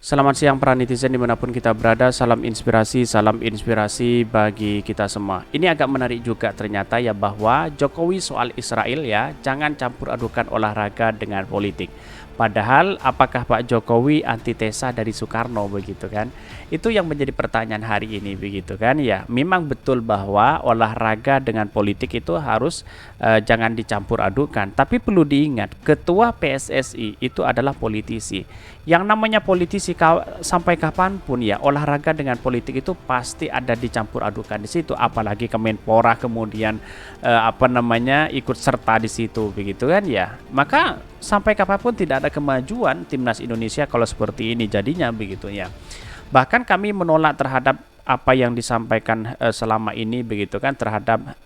Selamat siang para netizen dimanapun kita berada, salam inspirasi bagi kita semua. Ini agak menarik juga ternyata ya bahwa Jokowi soal Israel ya, jangan campur adukan olahraga dengan politik. Padahal apakah Pak Jokowi antitesa dari Soekarno begitu kan? Itu yang menjadi pertanyaan hari ini begitu kan ya. Memang betul bahwa olahraga dengan politik itu harus jangan dicampur adukan. Tapi perlu diingat, ketua PSSI itu adalah politisi. Yang namanya politisi sampai kapanpun ya olahraga dengan politik itu pasti ada dicampur adukan di situ, apalagi Kemenpora kemudian ikut serta di situ begitu kan ya. Maka sampai kapanpun tidak ada kemajuan timnas Indonesia kalau seperti ini jadinya begitu ya. Bahkan kami menolak terhadap apa yang disampaikan selama ini begitu kan terhadap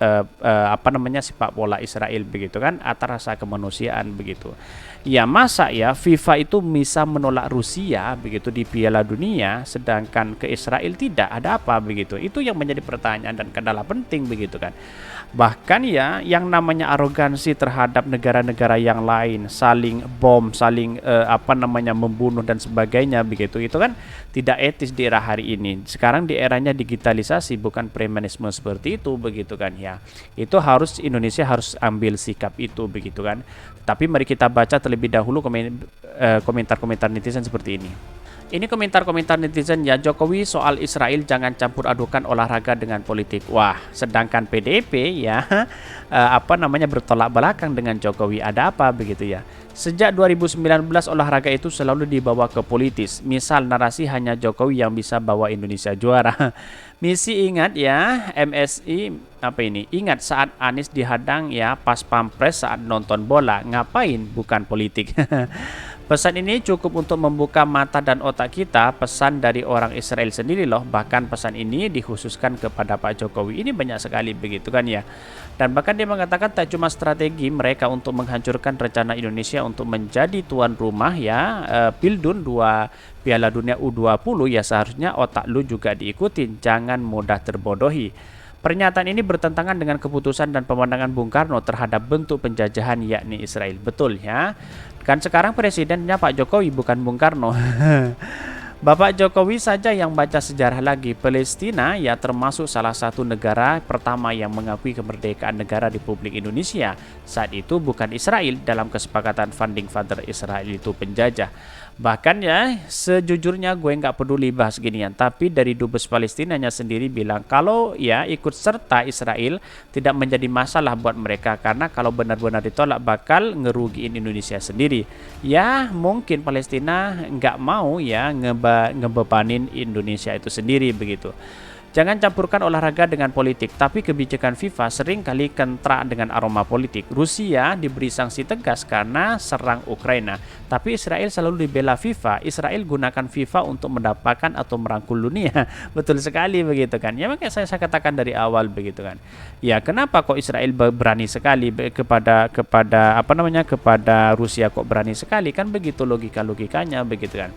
sepak bola Israel begitu kan atas rasa kemanusiaan begitu. Ya masa ya FIFA itu bisa menolak Rusia begitu di Piala Dunia sedangkan ke Israel tidak, ada apa begitu. Itu yang menjadi pertanyaan dan kendala penting begitu kan. Bahkan ya yang namanya arogansi terhadap negara-negara yang lain, saling bom, saling membunuh dan sebagainya begitu. Itu kan tidak etis di era hari ini. Sekarang di eranya digitalisasi bukan premanisme seperti itu begitu kan ya. Itu harus Indonesia harus ambil sikap itu begitu kan. Tapi mari kita baca terlebih dahulu komentar-komentar netizen seperti ini. Ini komentar-komentar netizen ya, Jokowi soal Israel jangan campur adukan olahraga dengan politik. Wah, sedangkan PDIP ya bertolak belakang dengan Jokowi. Ada apa begitu ya? Sejak 2019 olahraga itu selalu dibawa ke politis. Misal narasi hanya Jokowi yang bisa bawa Indonesia juara. Misi ingat ya, MSI Ingat saat Anies dihadang ya pas pampres saat nonton bola. Ngapain? Bukan politik. Pesan ini cukup untuk membuka mata dan otak kita. Pesan dari orang Israel sendiri loh. Bahkan pesan ini dikhususkan kepada Pak Jokowi. Ini banyak sekali begitu kan ya. Dan bahkan dia mengatakan tak cuma strategi mereka untuk menghancurkan rencana Indonesia untuk menjadi tuan rumah ya Pildun 2 Piala Dunia U20 ya, seharusnya otak lu juga diikutin. Jangan mudah terbodohi. Pernyataan ini bertentangan dengan keputusan dan pemandangan Bung Karno terhadap bentuk penjajahan yakni Israel. Betul ya. Kan sekarang presidennya Pak Jokowi bukan Bung Karno. Bapak Jokowi saja yang baca sejarah lagi. Palestina ya termasuk salah satu negara pertama yang mengakui kemerdekaan negara Republik Indonesia. Saat itu bukan Israel, dalam kesepakatan founding father Israel itu penjajah. Bahkan ya sejujurnya gue nggak peduli bahas ginian, tapi dari Dubes Palestinanya sendiri bilang kalau ya ikut serta Israel tidak menjadi masalah buat mereka, karena kalau benar-benar ditolak bakal ngerugiin Indonesia sendiri. Ya mungkin Palestina nggak mau ya ngebebanin Indonesia itu sendiri begitu. Jangan campurkan olahraga dengan politik, tapi kebijakan FIFA sering kali kentra dengan aroma politik. Rusia diberi sanksi tegas karena serang Ukraina, tapi Israel selalu dibela FIFA. Israel gunakan FIFA untuk mendapatkan atau merangkul dunia. Betul sekali begitu kan. Ya makanya saya katakan dari awal begitu kan. Ya kenapa kok Israel berani sekali kepada Rusia kok berani sekali, kan begitu logikanya begitu kan.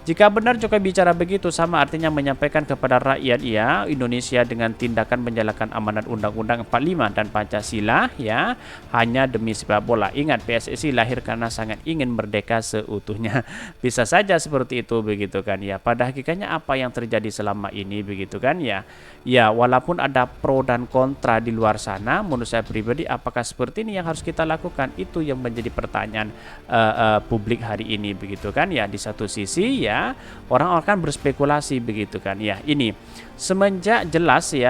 Jika benar Jokowi bicara begitu, sama artinya menyampaikan kepada rakyat ya Indonesia dengan tindakan menjalankan amanat Undang-Undang 45 dan Pancasila ya hanya demi sepak bola. Ingat, PSSI lahir karena sangat ingin merdeka seutuhnya. Bisa saja seperti itu begitu kan ya. Pada hakikatnya apa yang terjadi selama ini begitu kan ya. Ya walaupun ada pro dan kontra di luar sana, menurut saya pribadi apakah seperti ini yang harus kita lakukan? Itu yang menjadi pertanyaan publik hari ini begitu kan ya. Di satu sisi ya orang akan berspekulasi begitu kan ya. Ini semenjak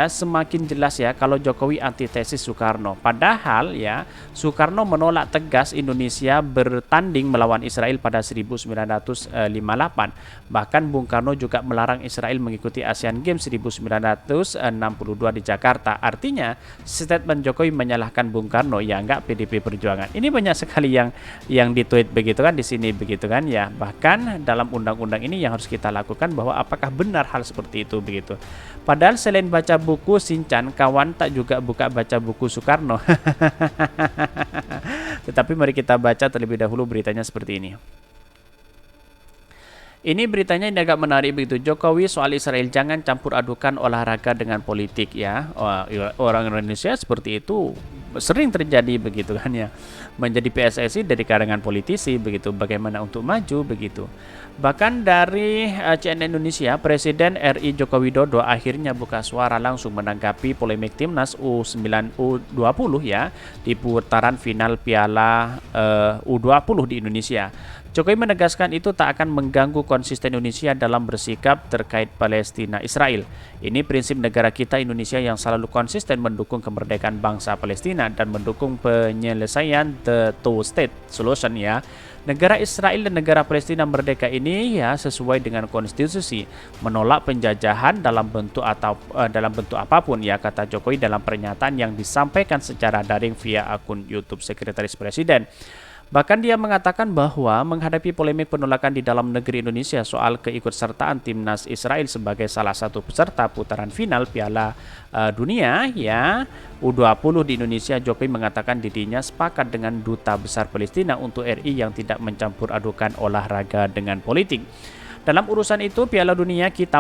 semakin jelas ya kalau Jokowi antitesis Soekarno. Padahal ya Soekarno menolak tegas Indonesia bertanding melawan Israel pada 1958. Bahkan Bung Karno juga melarang Israel mengikuti Asian Games 1962 di Jakarta. Artinya statement Jokowi menyalahkan Bung Karno ya enggak PDIP Perjuangan. Ini banyak sekali yang ditweet begitu kan di sini begitu kan ya. Bahkan dalam undang-undang ini yang harus kita lakukan bahwa apakah benar hal seperti itu begitu. Padahal selain baca buku Shinchan, kawan tak juga baca buku Soekarno. Tetapi mari kita baca terlebih dahulu beritanya seperti ini. Ini beritanya ini agak menarik begitu. Jokowi soal Israel jangan campur adukan olahraga dengan politik ya. Orang Indonesia seperti itu sering terjadi begitu kan ya, menjadi PSSI dari kalangan politisi begitu, bagaimana untuk maju begitu. Bahkan dari CNN Indonesia, Presiden RI Joko Widodo akhirnya buka suara langsung menanggapi polemik timnas U9 U20 ya di putaran final Piala U20 di Indonesia. Jokowi menegaskan itu tak akan mengganggu konsisten Indonesia dalam bersikap terkait Palestina Israel. Ini prinsip negara kita Indonesia yang selalu konsisten mendukung kemerdekaan bangsa Palestina dan mendukung penyelesaian the two-state solution ya. Negara Israel dan negara Palestina merdeka ini ya sesuai dengan konstitusi, menolak penjajahan dalam bentuk apapun ya, kata Jokowi dalam pernyataan yang disampaikan secara daring via akun YouTube Sekretaris Presiden. Bahkan dia mengatakan bahwa menghadapi polemik penolakan di dalam negeri Indonesia soal keikutsertaan timnas Israel sebagai salah satu peserta putaran final Piala Dunia ya U20 di Indonesia, Jokowi mengatakan dirinya sepakat dengan Duta Besar Palestina untuk RI yang tidak mencampur adukan olahraga dengan politik. Dalam urusan itu, Piala Dunia kita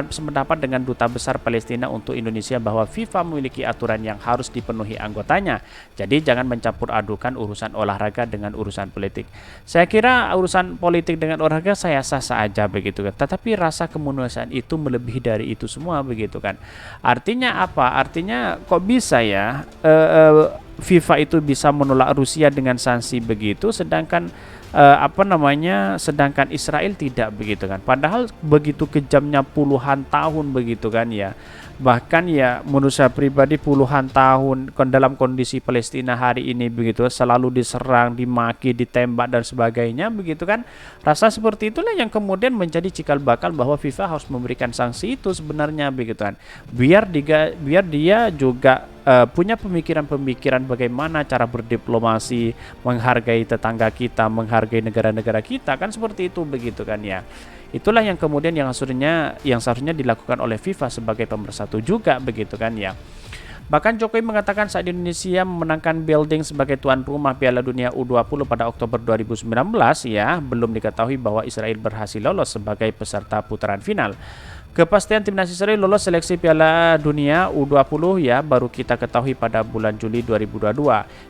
sependapat dengan Duta Besar Palestina untuk Indonesia bahwa FIFA memiliki aturan yang harus dipenuhi anggotanya. Jadi jangan mencampur adukan urusan olahraga dengan urusan politik. Saya kira urusan politik dengan olahraga saya sah-sah aja begitu kan. Tetapi rasa kemanusiaan itu melebihi dari itu semua begitu kan. Artinya apa? Artinya kok bisa ya FIFA itu bisa menolak Rusia dengan sanksi begitu, sedangkan sedangkan Israel tidak begitu kan, padahal begitu kejamnya puluhan tahun begitu kan ya. Bahkan ya menurut saya pribadi puluhan tahun dalam kondisi Palestina hari ini begitu selalu diserang, dimaki, ditembak dan sebagainya begitu kan. Rasa seperti itulah yang kemudian menjadi cikal bakal bahwa FIFA harus memberikan sanksi itu sebenarnya begitu kan. Biar dia juga punya pemikiran-pemikiran bagaimana cara berdiplomasi, menghargai tetangga kita, menghargai negara-negara kita kan, seperti itu begitu kan ya. Itulah yang kemudian yang seharusnya dilakukan oleh FIFA sebagai pemersatu juga begitu kan ya. Bahkan Jokowi mengatakan saat Indonesia memenangkan building sebagai tuan rumah Piala Dunia U20 pada Oktober 2019 ya, belum diketahui bahwa Israel berhasil lolos sebagai peserta putaran final. Kepastian timnas Israel lolos seleksi Piala Dunia U20 ya baru kita ketahui pada bulan Juli 2022.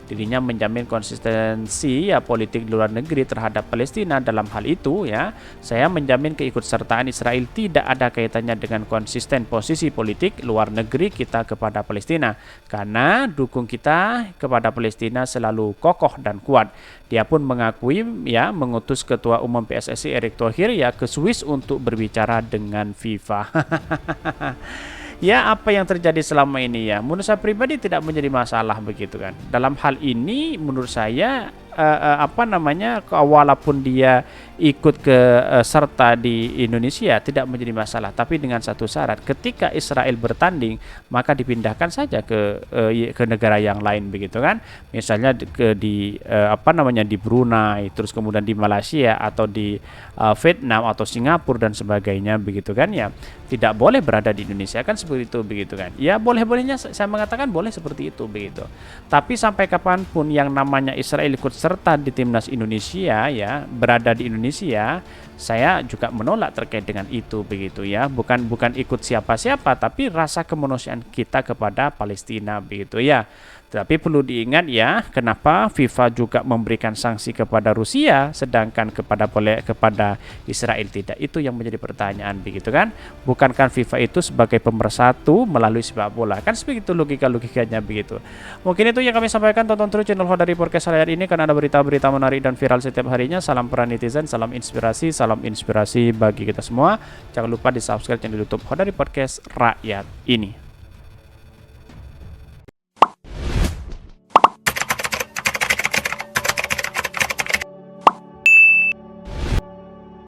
Dirinya menjamin konsistensi ya politik luar negeri terhadap Palestina. Dalam hal itu ya, saya menjamin keikutsertaan Israel tidak ada kaitannya dengan konsisten posisi politik luar negeri kita kepada Palestina, karena dukung kita kepada Palestina selalu kokoh dan kuat. Dia pun mengakui ya mengutus Ketua Umum PSSI Erick Thohir ya ke Swiss untuk berbicara dengan FIFA. Ya, apa yang terjadi selama ini ya menurut saya pribadi tidak menjadi masalah begitu kan. Dalam hal ini menurut saya walaupun dia ikut ke serta di Indonesia tidak menjadi masalah, tapi dengan satu syarat, ketika Israel bertanding maka dipindahkan saja ke negara yang lain begitu kan, misalnya di Brunei, terus kemudian di Malaysia atau di Vietnam atau Singapura dan sebagainya begitu kan ya, tidak boleh berada di Indonesia kan, seperti itu begitu kan ya. Bolehnya saya mengatakan boleh seperti itu begitu, tapi sampai kapanpun yang namanya Israel ikut serta di timnas Indonesia ya, berada di Indonesia, saya juga menolak terkait dengan itu begitu ya. Bukan ikut siapa-siapa, tapi rasa kemanusiaan kita kepada Palestina begitu ya. Tapi perlu diingat ya, kenapa FIFA juga memberikan sanksi kepada Rusia sedangkan kepada Israel tidak? Itu yang menjadi pertanyaan begitu kan. Bukankah FIFA itu sebagai pemersatu melalui sepak bola? Kan sebegitu logikanya begitu. Mungkin itu yang kami sampaikan. Tonton terus channel Hodari Podcast Layar ini karena ada berita-berita menarik dan viral setiap harinya. Salam peran netizen, salam inspirasi bagi kita semua. Jangan lupa di subscribe channel YouTube Hodari Podcast Rakyat ini.